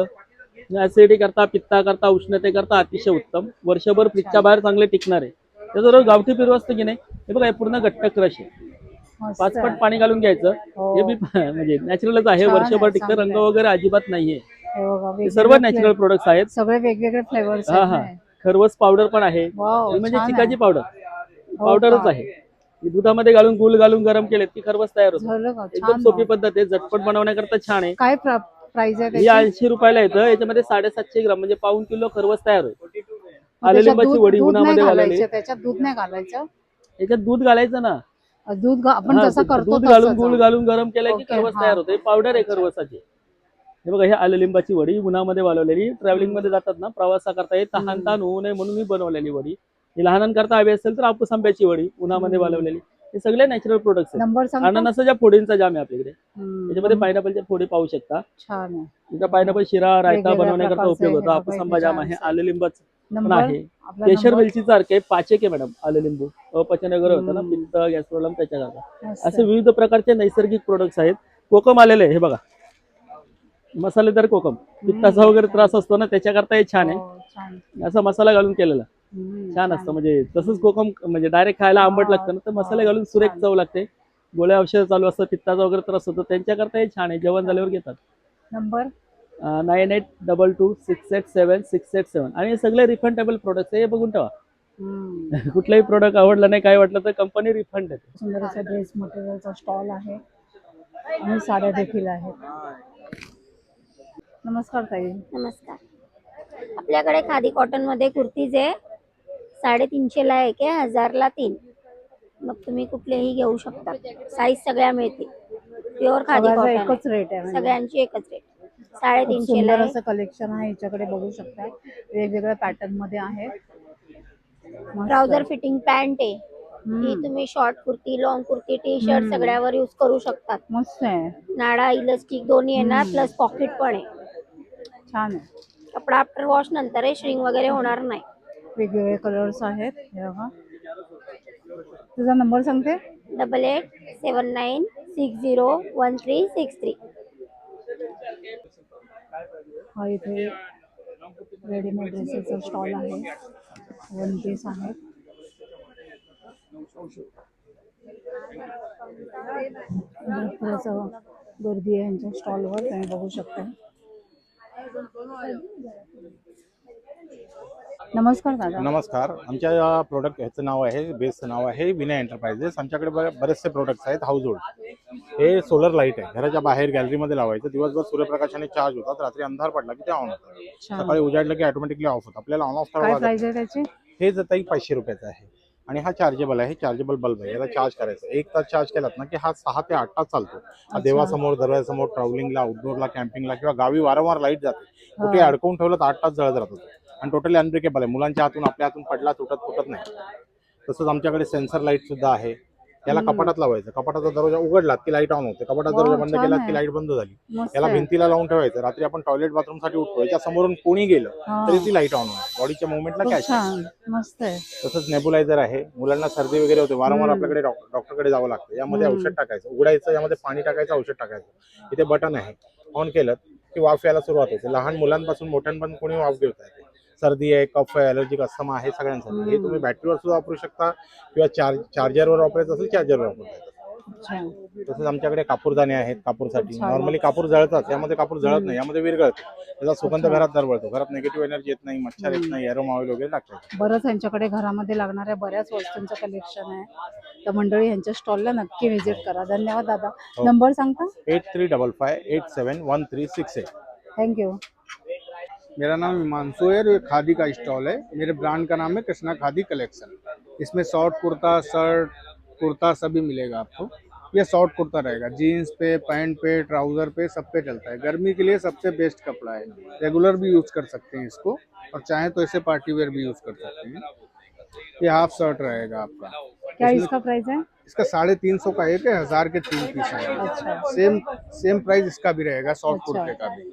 ऍसिडिटी करता, पित्ता करता, उष्णतेकरता अतिशय उत्तम. वर्षभर फ्रीजच्या बाहेर चांगले टिकणार आहे. त्याचबरोबर गावठी पिरू असतं की नाही, हे बघा, हे पूर्ण घट्ट क्रश आहे. 5 पट पाणी घालून घ्यायचं. हे बी म्हणजे नॅचरलच आहे, वर्षभर टिकतं, रंग वगैरे अजिबात नाहीये. सर्व नॅचरल प्रोडक्ट्स आहेत, सगळे वेगवेगळे फ्लेवर्स. हा. खरवस पावडर पण आहे, म्हणजे चिकाची पावडरच आहे. दुधामध्ये घालून गुळ घालून गरम केले की खरवस तयार होतं. एकदम सोपी पद्धत आहे, झटपट बनवण्याकरता छान आहे. काय प्राइस आहे? ही 80 रुपयाला येतं. याच्यामध्ये 750 ग्राम म्हणजे पाऊण किलो खरवस तयार होईल. आले लिंबाची वडी उन्हामध्ये घालायची. त्याच्यात दूध नाही घालायचं? याच्यात दूध घालायचं ना. दूध आपण जसं करतो दूध घालून गुळ घालून गरम केलं की खरवस तयार होतं. पावडर आहे खरवसाची. हे बघा, हे आलं लिंबाची वडी उन्हामध्ये वाळवलेली, ट्रॅव्हलिंग मध्ये जातात ना, प्रवासा करता येत तहान होऊ नये म्हणून मी बनवलेली वडी. ही लहानांकरता हवी असेल तर हापूस आंब्याची वडी उन्हामध्ये वाळवलेली. हे सगळे नॅचरल प्रोडक्ट्स आहेत. नंबर सांगता? अननसाच्या फोडींचा जाम आहे आपल्याकडे. त्याच्यामध्ये हम्म, पायनॅपलच्या फोडी पाहू शकता. छान आहे. इथं पायनॅपल शिरा रायता वेगवेगळ्या बनवण्याकरता प्रकारचे उपयोग होतो. हे हापूस बघा, आंबा इथे जाम आहे, छान आलं लिंबाचं पण नंबर आहे. आपला केशर नंबर वेलचीचं अर्क आहे, पाचक आहे मॅडम आलं लिंबू. अपचन वगैरे होतं ना, पित्त गॅस प्रॉब्लेम त्याच्याकरता. मस्त असे विविध प्रकारचे नैसर्गिक प्रोडक्ट्स आहेत. कोकम आलेले आहे, हे बघा, मसालेदार कोकम. पित्ताचा वगैरे त्रास असतो ना, त्याच्याकरता हे छान आहे. हो, छान. असा मसाला घालून केलेला हम्म, छान असतं. म्हणजे तसंच कोकम म्हणजे डायरेक्ट खायला आंबट लागतं ना, तर मसाले घालून सुरेख चव लागते. गोळ्या औषध चालू असतं, पित्ताचा वगैरे त्रास होतो, त्यांच्याकरता हे छान आहे. जेवण झाल्यावर घेतात. नंबर 9822687687 आणि हे सगळे रिफंडेबल प्रोडक्ट्स आहे, हे बघून ठेवा. हम्म. कुठलाही प्रोडक्ट आवडला नाही, काय वाटलं तर कंपनी रिफंड देते. सुंदर असा ड्रेस मटेरियलचा स्टॉल आहे आणि साड्या देखील आहेत. नमस्कार ताई. नमस्कार. आपल्याकडे खादी कॉटन मध्ये कुर्तीज आहे. 350 ला एक आहे, 1000 ला 3. मग तुम्ही कुठलेही घेऊ शकता. साईज सगळ्या मिळतील. प्युअर खादी सगळ्याचा कॉटन एकच रेट आहे म्हणजे. सगळ्यांची एकच रेट. खूप 350 ला सुंदर आहे. असं कलेक्शन आहे, याच्याकडे बघू शकता. वेगवेगळ्या पॅटर्न मध्ये आहे. मस्त. ट्राउझर फिटिंग पॅन्ट आहे. हम्म, ही तुम्ही short kurti, long kurti, T shirt हम्म. सगळ्यावर यूज करू शकतात. मस्त आहे, नाडा इलास्टिक दोन्ही येणार, हम्म. प्लस पॉकेट पण आहे. छान आहे. कपडा आफ्टर वॉश नंतर आहे, श्रिंग वगैरे होणार नाही. वेगवेगळे कलर्स आहेत. हे बघा. तुझा नंबर सांगते? 8879601363. हा इथे रेडीमेड ड्रेसेसचा स्टॉल आहे. वन पीस आहे. भरपूर असं गर्दी आहे यांच्या स्टॉलवर, तुम्ही बघू शकता. नमस्कार दादा. नमस्कार. आमच्या या प्रोडक्ट ह्याचं नाव आहे, बेसचं नाव आहे विनय एंटरप्राइजेस. आमच्याकडे बरेचसे प्रोडक्ट्स आहेत हाऊस होल्ड. हे सोलर लाईट आहे, घराच्या बाहेर गॅलरीमध्ये लावायचं. दिवसभर सूर्यप्रकाशाने चार्ज होतात, रात्री अंधार पडला की ते ऑन होतात, छान. सकाळी उजाडलं की ऑटोमॅटिकली ऑफ होतं. आपल्याला ऑन ऑफ काय करावं प्राइस लागतं. आहे त्याची? हे जताई 500 रुपयाचं आहे. आणि हा चार्जेबल आहे, चार्जेबल बल्ब आहे. याला चार्ज करायचं, 1 तास चार्ज केलात ना की हा 6 ते 8 तास चालतो. हा देवासमोर, दरवाजासमोर, ट्रॅव्हलिंगला, आउटडोरला, कॅम्पिंगला किंवा गावी वारंवार लाईट जाते. कुठे अडकवून ठेवलं तर 8 तास जळत राहतो. आणि टोटली अनब्रेकेबल आहे. मुलांच्या हातून, आपल्या हातून पडला तुटत नाही. तसंच आमच्याकडे सेन्सर लाईट सुद्धा आहे. याला कपाटात लावायचं, कपाटाचा दरवाजा उघडला की लाईट ऑन होते, कपाटाचा दरवाजा बंद केला की लाईट बंद झाली. मस्त याला आहे. भिंतीला लावून ठेवायचं. रात्री आपण टॉयलेट बाथरूम साठी उठतो, याच्या समोरून कोणी गेलं तरी ती लाईट ऑन होईल. बॉडीच्या मुवमेंटला खूप कॅच. छान, मस्त आहे. तसंच नेबुलायझर आहे. मुलांना सर्दी वगैरे होते, वारंवार आपल्याकडे डॉक्टरकडे जावं लागतं. यामध्ये औषध टाकायचं, उघडायचं, यामध्ये पाणी टाकायचं, औषध टाकायचं. इथे बटन आहे, ऑन केलं की वाफ यायला सुरुवात होते. लहान मुलांपासून मोठ्यांपर्यंत कोणी वाफ घेता येते. सर्दी आहे, कफ आहे, अलर्जिक अस्थमा आहे, सगळ्यांसाठी. हे तुम्ही बॅटरीवर सुद्धा वापरू शकता किंवा चार्जरवर वापरायचं असेल चार्जरवर वापरता येतं. छान. तसंच आमच्याकडे कापूरदाणे आहेत कापूरसाठी. छान. नॉर्मली कापूर जळतात, यामध्ये कापूर जळत नाही, यामध्ये विरघळते. त्याचा सुगंध घरात दरवळतो. घरात निगेटिव्ह एनर्जी येत नाही, मच्छर येत नाही, एरोमा ऑइल वगैरे टाकतात. बरंच यांच्याकडे घरामध्ये लागणाऱ्या बऱ्याच वस्तूंचं कलेक्शन आहे. तर मंडळी यांच्या स्टॉलला नक्की व्हिजिट करा. धन्यवाद दादा. हो. नंबर सांगता? 8355871368. थँक्यू. मेरा नाम हिमांशु है और ये खादी का स्टॉल है। मेरे ब्रांड का नाम है कृष्णा खादी कलेक्शन। इसमें शॉर्ट कुर्ता, शर्ट, कुर्ता सभी मिलेगा आपको। ये शॉर्ट कुर्ता रहेगा, जीन्स पे, पैंट पे, ट्राउजर पे, सब पे चलता है। गर्मी के लिए सबसे बेस्ट कपड़ा है। रेगुलर भी यूज कर सकते हैं इसको, और चाहे तो इसे पार्टी वेयर भी यूज कर सकते हैं। ये हाफ शर्ट रहेगा आपका। क्या इसका प्राइस है? इसका 350 का एक है, 1000 के 3 पीस है। अच्छा। सेम प्राइस इसका भी रहेगा, शॉर्ट कुर्ते का भी।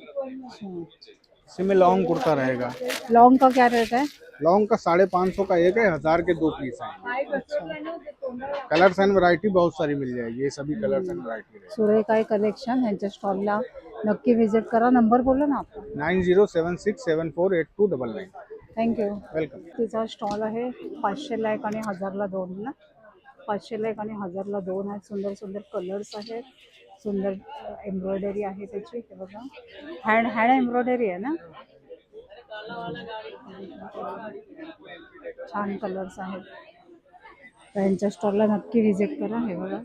इसमें लॉन्ग कुर्ता रहेगा। लॉन्ग का क्या रेट है? लॉन्ग का 550 का एक है, 1000 के 2 पीस हैं। कलर्स एंड वैरायटी बहुत सारी मिल जाएगी, ये सभी कलर्स एंड वैरायटी रहेगी। सुरेख आहे कलेक्शन. यांच्या स्टॉलला नक्की व्हिजिट करा. नंबर बोला ना आपला. 9076748299। थँक्यू. वेलकम। तिचा स्टॉल आहे. 500ला 1 आणि 1000ला 2 ना. 500ला 1 आणि 1000ला 2 आहेत. सुंदर सुंदर कलर्स आहेत. सुंदर एम्ब्रॉयडरी आहे त्याची. हे बघा, हँड एम्ब्रॉयडरी आहे ना. छान कलर्स आहेत. तर यांच्या स्टॉलला नक्की व्हिजिट करा. हे बघा,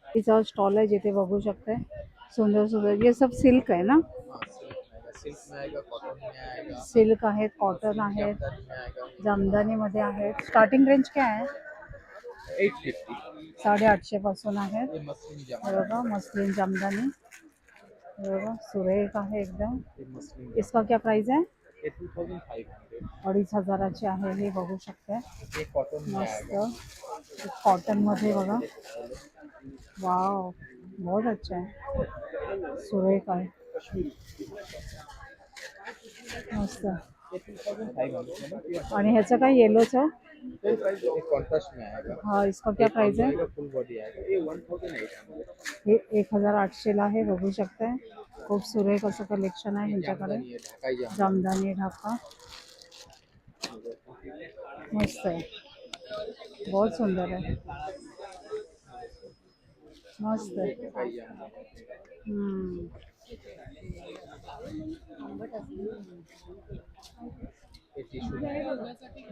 तिचा स्टॉल आहे जिथे बघू शकते. सुंदर सुंदर ये सब सिल्क आहे ना. सिल्क आहेत, कॉटन आहेत, जामदानी मध्ये आहेत. स्टार्टिंग रेंज क्या है? 850 850 पासून आहेत. हे बघा मस्लिन जामदानी, हे बघा सुरेख आहे एकदम. इसका क्या प्राइस है? 2500 आहे. हे बघू शकते मस्त कॉटन मध्ये बघा. वाव बहुत अच्छा है, सुरेख आहे मस्त. आणि ह्याचं काय येलोचं? कॉन्ट्रास्ट में आएगा। हा इसका क्या प्राइस है? फुल बॉडी आएगा ये 1800 हे 1800 ला आहे. बघू शकताय खूप सुरेख असं कलेक्शन आहे ह्यांच्याकडे. जामदानी ढाका मस्त आहे, बहुत सुंदर आहे, मस्त आहे.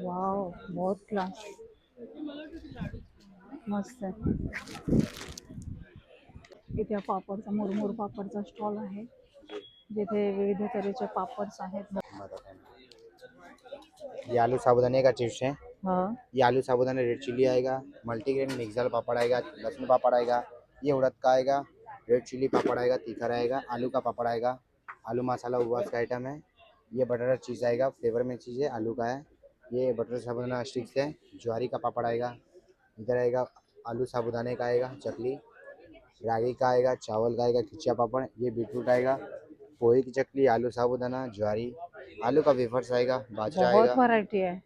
वाव बहुत क्लास, मस्त आहे. इथे पापडचा मुरमुर पापडचा स्टॉल आहे जिथे विविध तऱ्हेचे पापड्स आहेत. ये आलू साबुदाने का चिप्स है। हाँ ये आलू साबुदाना रेड चिली आएगा, मल्टीग्रेन मिक्स दाल पापड़ आएगा, लहसुन पापड़ आएगा, ये उड़द का आएगा, रेड चिली पापड़ आएगा, तीखा रहेगा, आलू का पापड़ आएगा, आलू मसाला उपवास का आइटम है। ये बटर चीज़ आएगा, फ्लेवर में चीज़ है, आलू का है। ये बटर साबुदाना स्टिक्स है, ज्वारी का पापड़ आएगा, इधर आएगा आलू साबुदाने का आएगा, चकली रागी का आएगा, चावल का आएगा, खिचिया पापड़, ये बीटरूट आएगा, पोहे की चकली, आलू साबुदाना, ज्वारी, आलू का वेफर्स आएगा, बाजरा बहुत आएगा, वैरायटी है,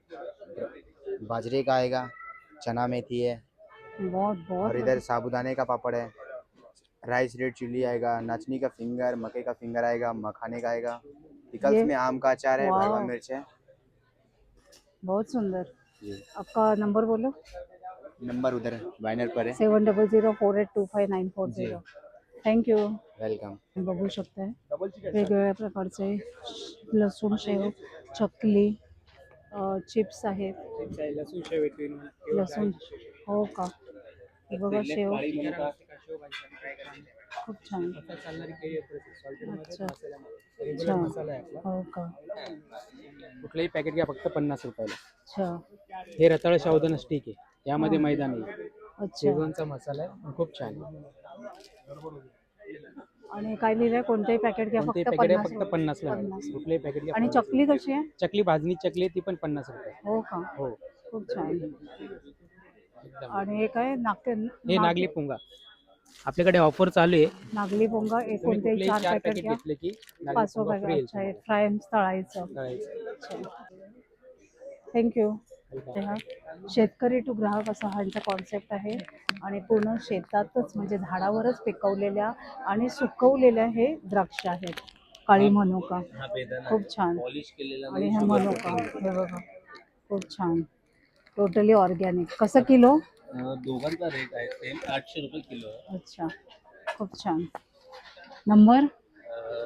बाजरे का आएगा, चना मेथी है, बहुत और इधर साबुदाने का पापड़ है, राइस रेड चिल्ली आएगा, नाचनी का फिंगर, मके का फिंगर आएगा, मखाने का आएगा, पिकल्स में आम का अचार है, भरवा मिर्च है। बहुत सुंदर जी। आपका नंबर बोलो। नंबर उधर बैनर पर है। 7004825940। Thank you, welcome. बघू शकताय वेगवेगळ्या प्रकारचे लसूण शेव, चकली, चिप्स आहेत. लसूण हो का, हे बघा शेव खूप छान. अच्छा अच्छा हो का. कुठलंही पॅकेट घ्या फक्त 50 रुपयाला. अच्छा हे रताळ साबुदाणा स्टिक आहे, यामध्ये मैदा नाही. अच्छा शेजवानचा मसाला आहे, खूप छान आहे. आणि काय लिहिलंय? कोणतेही पॅकेट घ्या कोणतेही फक्त पॅकेट आहे 50 फक्त 50 ला. 50. कुठलेही पॅकेट घ्या. आणि चकली कशी आहे? चकली भाजणी चकली आहे, ती पण 50 रुपये. हो का, हो खूप छान. एकदम. आणि हे काय हे नागली पोंगा आपल्याकडे ऑफर चालू आहे. नागली पोंगा एक कोणतेही कुठलेही 4 चार पॅकेट पॅकेट घ्या, घेतले की 5 फ्री पॅकेट. अच्छा फ्राय तळायचं. थँक्यू. हा शेतकरी टू ग्राहक असा ह्यांचा कॉन्सेप्ट आहे आणि पूर्ण शेतातच म्हणजे झाडावरच पिकवलेल्या आणि सुकवलेल्या हे द्राक्ष आहेत. काळी मनुका खूप छान. आणि हे मनुका हे बघा खूप छान, टोटली ऑर्गॅनिक. कसं किलो? दोघांचा रेट आहे सेम 800 रुपये किलो आहे. अच्छा खूप छान. नंबर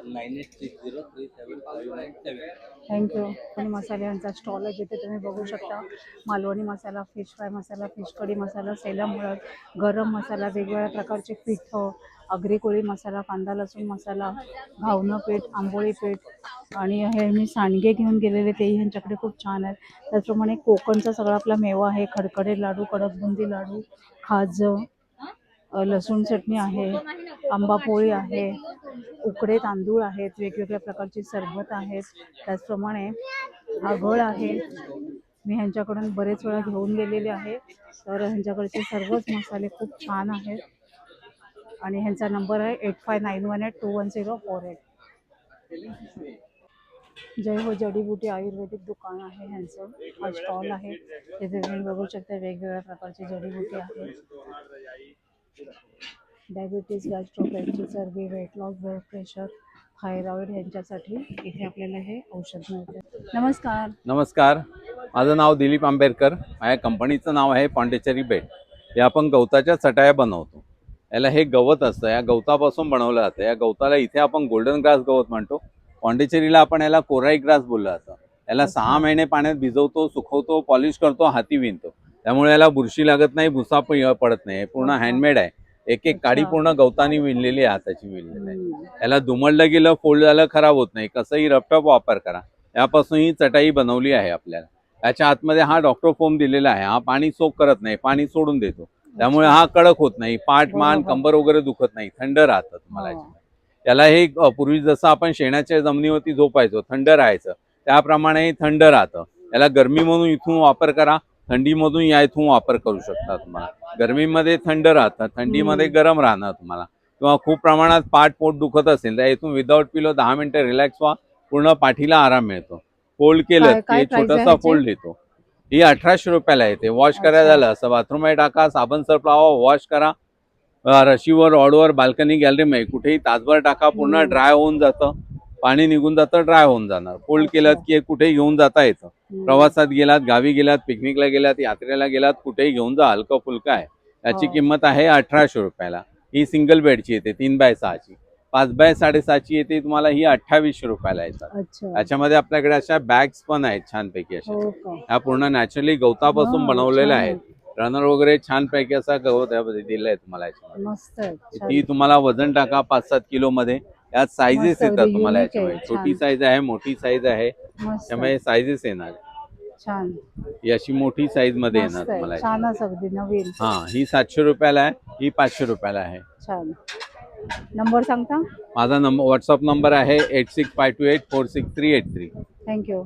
9860375997. थँक्यू. आणि मसाल्यांचा स्टॉल आहे जिथे तुम्ही बघू शकता मालवणी मसाला, फिश फ्राय मसाला, फिश कढी मसाला, सेलम हळद, गरम मसाला, वेगवेगळ्या प्रकारचे पिठं, आगरी कोळी मसाला, कांदा लसूण मसाला, घावणं पीठ, आंबोळी पीठ. आणि हे मी सांडगे घेऊन गेलेले तेही ह्यांच्याकडे खूप छान आहेत. त्याचप्रमाणे कोकणचा सगळा आपला मेवा आहे, खडखडे लाडू, कडक बुंदी लाडू, खाजं, लसूण चटणी आहे, आंबा पोळी आहे, उकडे तांदूळ आहेत, वेगवेगळ्या प्रकारची सरबत आहेत. त्याचप्रमाणे आगळ आहे. मी ह्यांच्याकडून बरेच वेळा घेऊन गेलेले आहे. तर ह्यांच्याकडचे सर्वच मसाले खूप छान आहेत. आणि ह्यांचा नंबर आहे 8591821048. जय हो जडीबुटी आयुर्वेदिक दुकान आहे ह्यांचं. हा स्टॉल आहे तिथे तुम्ही बघू शकता वेगवेगळ्या प्रकारची जडीबुटी आहेत. डायबिटीज, गॅस्ट्रोपेटची चरबी, weight loss, blood pressure, thyroid यांच्यासाठी इथे आपल्याला हे औषध मिळते. नमस्कार. नमस्कार, माझं नाव दिलीप आंबेडकर. माझ्या कंपनीचं नाव आहे पांडिचेरी बेड. हे आपण गवताच्या चटाया बनवतो. याला हे गवत असतं, या गवतापासून बनवलं जातं. या गवताला इथे आपण गोल्डन ग्रास गवत म्हणतो, पांडिचेरीला आपण याला कोराई ग्रास बोललं जातं. याला 6 महिने पाण्यात भिजवतो, सुकवतो, पॉलिश करतो, हाती विणतो. त्यामुळे याला बुरशी लागत नाही, भुसा पडत नाही. पूर्ण हँडमेड आहे. एक एक काडी पूर्ण गवतानी विणलेली आहे, हाताची विणलेली आहे. याला दुमडलं गेलं, फोल्ड झालं, खराब होत नाही. कसंही रफटफ वापर करा. यापासून ही चटाई बनवली आहे आपल्याला. याच्या आतमध्ये हा डॉक्टर फोम दिलेला आहे, हा पाणी सोक करत नाही, पाणी सोडून देतो, त्यामुळे हा कडक होत नाही, पाठ मान कंबर वगैरे दुखत नाही, थंड राहतं तुम्हाला याच्यामध्ये. त्याला हे पूर्वी जसं आपण शेणाच्या जमिनीवरती झोपायचो, थंड राहायचं, त्याप्रमाणे हे थंड राहतं. याला गरमीमधून इथून वापर करा, थंडीमधून या इथून वापर करू शकता. तुम्हाला गरमीमध्ये थंड राहतं, थंडीमध्ये गरम राहणार तुम्हाला, किंवा खूप प्रमाणात पाठ पोट दुखत असेल तर इथून विदाऊट पिलो 10 मिनिटं रिलॅक्स व्हा, पूर्ण पाठीला आराम मिळतो. फोल्ड केलं की छोटासा फोल्ड येतो. ही 1800 रुपयाला येते. वॉश करायला झालं असं बाथरूममध्ये टाका, साबण सर्फ लावा, वॉश करा, रशीवर ऑडवर बाल्कनी गॅलरीमध्ये कुठेही तासभर टाका, पूर्ण ड्राय होऊन जातं, पाणी निघून जातं, ड्राय होऊन जाणार. फोल्ड केलं की कुठेही घेऊन जाता येतं. प्रवासात गेलात, गावी गेलात, पिकनिकला गेलात, यात्रेला गेलात, कुठेही घेऊन जा, हलकं फुलकं आहे. याची किंमत आहे 1800 रुपयाला. ही सिंगल बेडची येते 3x6ची. 5x6.5ची येते तुम्हाला, ही 2800 रुपयाला येतात. याच्यामध्ये आपल्याकडे अशा बॅग्स पण आहेत छानपैकी अशा. ह्या पूर्ण नॅचरली गवतापासून बनवलेल्या आहेत. रनर वगैरे छानपैकी असा गवत दिलाय तुम्हाला याच्यामध्ये. ती तुम्हाला वजन टाका 5-7 किलो मध्ये. यात साईजेस येतात तुम्हाला याच्यामध्ये, छोटी साईज आहे, मोठी साईज आहे, त्यामुळे साईजेस येणार. छान, ही अशी मोठी साईज मध्ये येणार तुम्हाला. छानच अगदी नवीन. हा, ही 700 रुपयाला आहे, ही 500 रुपयाला आहे. छान. नंबर सांगता? माझा व्हॉट्सअप नंबर आहे 8652846383. थँक्यू.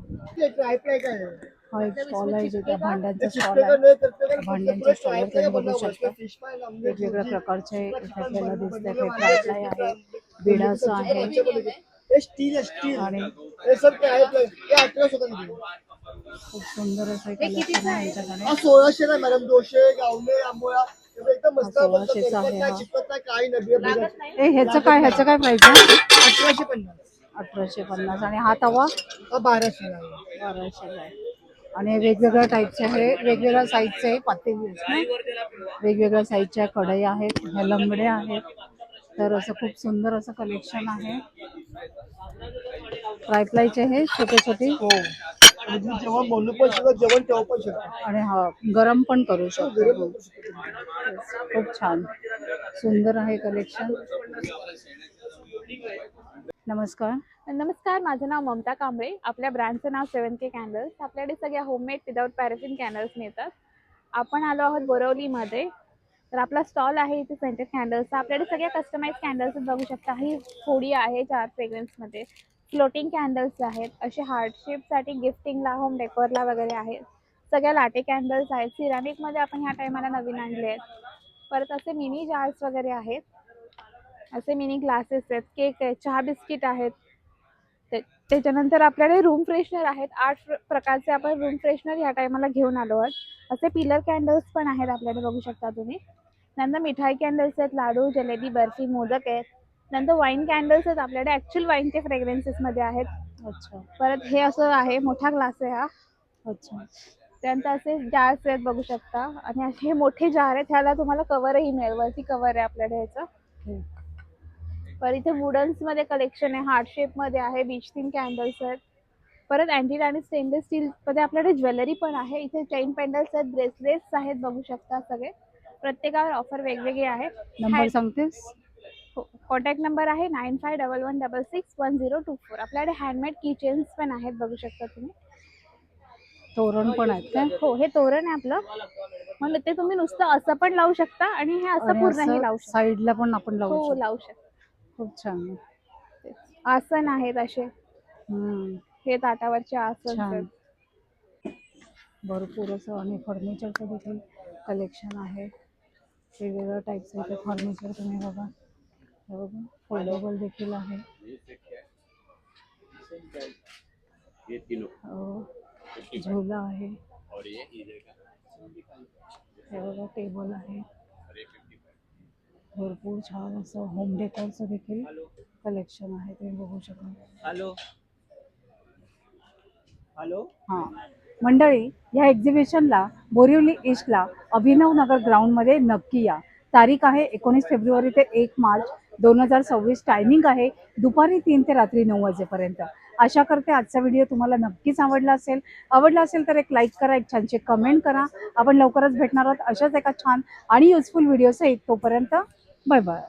हा एक स्टॉल आहे, जिथे भांड्यांचा स्टॉल आहे. भांड्यांच्या स्टॉलवर तुम्ही बघू शकता वेगवेगळ्या प्रकारचे इथे आपल्याला दिसतात. हे फ्राय आहे, बिडाचं आहे आणि खूप सुंदर असं कलेक्शन आहे यांच्याकडे. 1600 मॅडम, दोशे गावले आंबोळा एकदम मस्त. 1600चा आहे हा. काही नाही. ह्याचं काय प्राइस आहे? 1850. 1850. आणि हा तवा 1200 आहे. आणि वेगवेगळ्या टाईपचे आहे, वेगवेगळ्या साईजचे पातेली, वेगवेगळ्या साईजच्या कढई आहेत, ह्या लंगडे आहेत. तर असं खूप सुंदर असं कलेक्शन आहे. ट्रायप्लायचे हे छोटे छोटे. जेव्हा बोलू पण शकतो, जेवण तेव्हा पण शकतो. आणि हा गरम पण करू शकतो. खूप छान सुंदर आहे कलेक्शन. नमस्कार. नमस्कार, माझं नाव ममता कांबळे. आपल्या ब्रँडचं नाव 7K कॅन्डल्स. आपल्याकडे सगळ्या होममेड विदाउट पॅराफिन कॅन्डल्स मिळतात. आपण आलो आहोत बोरवलीमध्ये. तर आपला स्टॉल आहे इथे सेंटेड कॅन्डल्सचा. आपल्याकडे सगळ्या कस्टमाइज कॅन्डल्स बघू शकता. ही होडी आहे 4 फ्रेग्रन्समध्ये. फ्लोटिंग कॅन्डल्स आहेत, असे हार्टशेपसाठी गिफ्टिंगला, होम डेकोरला वगैरे आहेत. सगळ्या लाटे कॅन्डल्स आहेत. सिरामिकमध्ये आपण ह्या टायमाला नवीन आणले आहेत. परत असे मिनी जार्स वगैरे आहेत, असे मिनी ग्लासेस आहेत, केक आहेत, चहा बिस्किट आहेत. त्याच्यानंतर आपल्याकडे रूम फ्रेशनर आहेत. 8 प्रकारचे आपण रूम फ्रेशनर ह्या टायमाला घेऊन आलो आहोत. असे पिलर कॅन्डल्स पण आहेत आपल्याकडे, बघू शकता तुम्ही. नंतर मिठाई कॅन्डल्स आहेत, लाडू, जलेबी, बर्फी, मोदक आहेत. नंतर वाईन कॅन्डल्स आहेत आपल्याकडे, ॲक्च्युअल वाईनचे फ्रेग्रन्सेसमध्ये आहेत. अच्छा. परत हे असं आहे, मोठा ग्लास आहे हा. अच्छा. त्यानंतर असे जार्स आहेत, बघू शकता. आणि असे हे मोठे जार आहेत, ह्याला तुम्हाला कवरही मिळेल, वरती कवर आहे आपल्याकडे ह्याचं. परत इथे वुडन्समध्ये कलेक्शन आहे, हार्ट शेपमध्ये आहे, बीच थीम कॅन्डल्स आहेत. परत अँटिक आणि स्टेनलेस स्टीलमध्ये आपल्याकडे ज्वेलरी पण आहे. इथे चेन पेंडल्स आहेत, ब्रेसलेट्स आहेत, बघू शकता सगळे. प्रत्येकावर ऑफर वेगवेगळी आहे. नंबर सांगतेस? हो, कॉन्टॅक्ट नंबर आहे 9511661024. आपल्याकडे हँडमेड किचन्स पण आहेत, बघू शकता तुम्ही. तोरण पण आहेत का? हो, हे तोरण आहे आपलं. मग ते तुम्ही नुसतं असं पण लावू शकता आणि हे असं पूर्णही लावू शकता. साईडला पण आपण लावू हो, शकतो. लावू शकता. खूप छान. आसन आहेत असे, हे ताटावरचे आसन छान. आहेत. भरपूर असं आणि फर्निचरचं देखील कलेक्शन आहे. वेगवेगळ्या टाईपचं इथे फर्निचर तुम्ही बघा. हे बघा, फोल्डेबल देखील आहे. झुला आहे. हे बघा, टेबल आहे. भरपूर छान असं होम डेकोरचं देखील कलेक्शन आहे, तुम्ही बघू शकता. Hello hello. हां मंडळी, ह्या एक्झिबिशनला बोरिवली ईस्टला अभिनव नगर ग्राउंडमध्ये नक्की या. तारीख आहे 19 फेब्रुवारी ते 1 मार्च 2026. टायमिंग आहे दुपारी 3 ते रात्री 9 वाजेपर्यंत. आशा करते आजचा व्हिडिओ तुम्हाला नक्कीच आवडला असेल तर एक लाईक करा, एक छानशी कमेंट करा. आपण लवकरच भेटणार आहोत अशाच एका छान आणि युजफुल व्हिडिओसहित. तोपर्यंत बाय बाय.